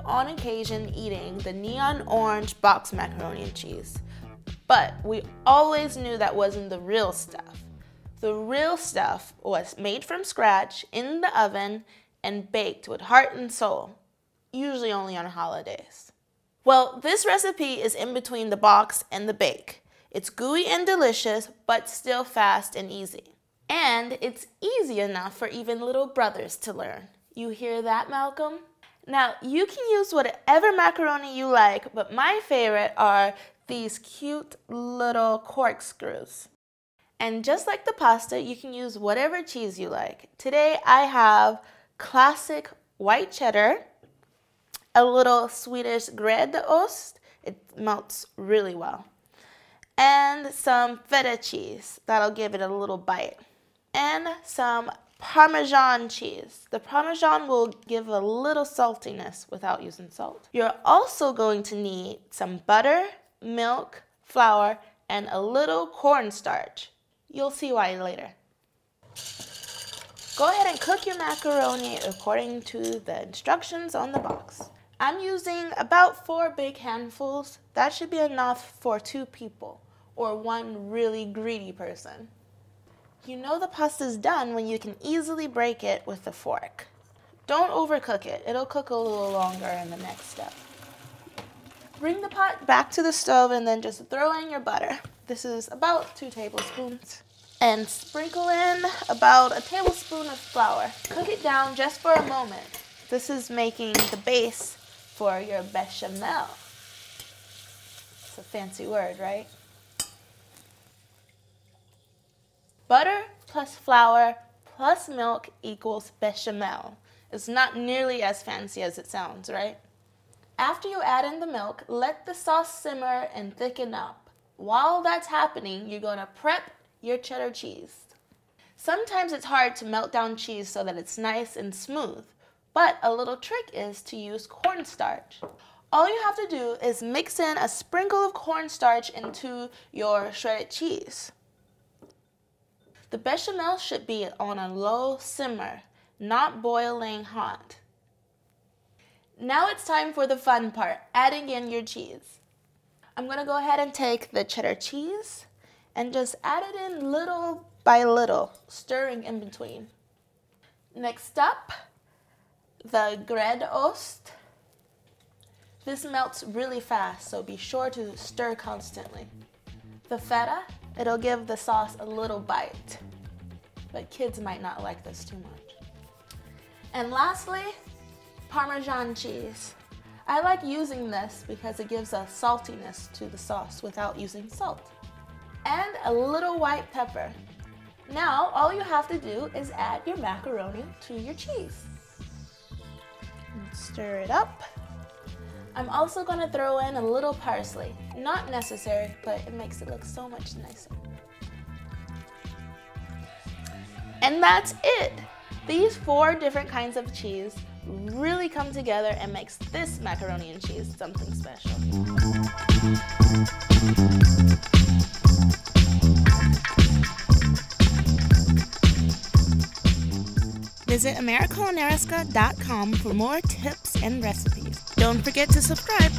on occasion eating the neon orange box macaroni and cheese, but we always knew that wasn't the real stuff. The real stuff was made from scratch in the oven and baked with heart and soul, usually only on holidays. Well, this recipe is in between the box and the bake. It's gooey and delicious, but still fast and easy. And it's easy enough for even little brothers to learn. You hear that, Malcolm? Now, you can use whatever macaroni you like, but my favorite are these cute little corkscrews. And just like the pasta, you can use whatever cheese you like. Today, I have classic white cheddar, a little Swedish gräddost, it melts really well, and some feta cheese, that'll give it a little bite, and some Parmesan cheese. The Parmesan will give a little saltiness without using salt. You're also going to need some butter, milk, flour, and a little cornstarch. You'll see why later. Go ahead and cook your macaroni according to the instructions on the box. I'm using about 4 big handfuls. That should be enough for 2 people or 1 really greedy person. You know the pasta's done when you can easily break it with a fork. Don't overcook it. It'll cook a little longer in the next step. Bring the pot back to the stove and then just throw in your butter. This is about 2 tablespoons. And sprinkle in about a tablespoon of flour. Cook it down just for a moment. This is making the base for your bechamel. It's a fancy word, right? Butter plus flour plus milk equals bechamel. It's not nearly as fancy as it sounds, right? After you add in the milk, let the sauce simmer and thicken up. While that's happening, you're going to prep your cheddar cheese. Sometimes it's hard to melt down cheese so that it's nice and smooth. But a little trick is to use cornstarch. All you have to do is mix in a sprinkle of cornstarch into your shredded cheese. The bechamel should be on a low simmer, not boiling hot. Now it's time for the fun part, adding in your cheese. I'm going to go ahead and take the cheddar cheese and just add it in little by little, stirring in between. Next up, the gräddost. This melts really fast, so be sure to stir constantly. The feta, it'll give the sauce a little bite, but kids might not like this too much. And lastly, Parmesan cheese. I like using this because it gives a saltiness to the sauce without using salt. And a little white pepper. Now, all you have to do is add your macaroni to your cheese. Stir it up. I'm also going to throw in a little parsley. Not necessary, but it makes it look so much nicer. And that's it! These 4 different kinds of cheese really come together and makes this macaroni and cheese something special. Visit Americulinariska.com for more tips and recipes. Don't forget to subscribe.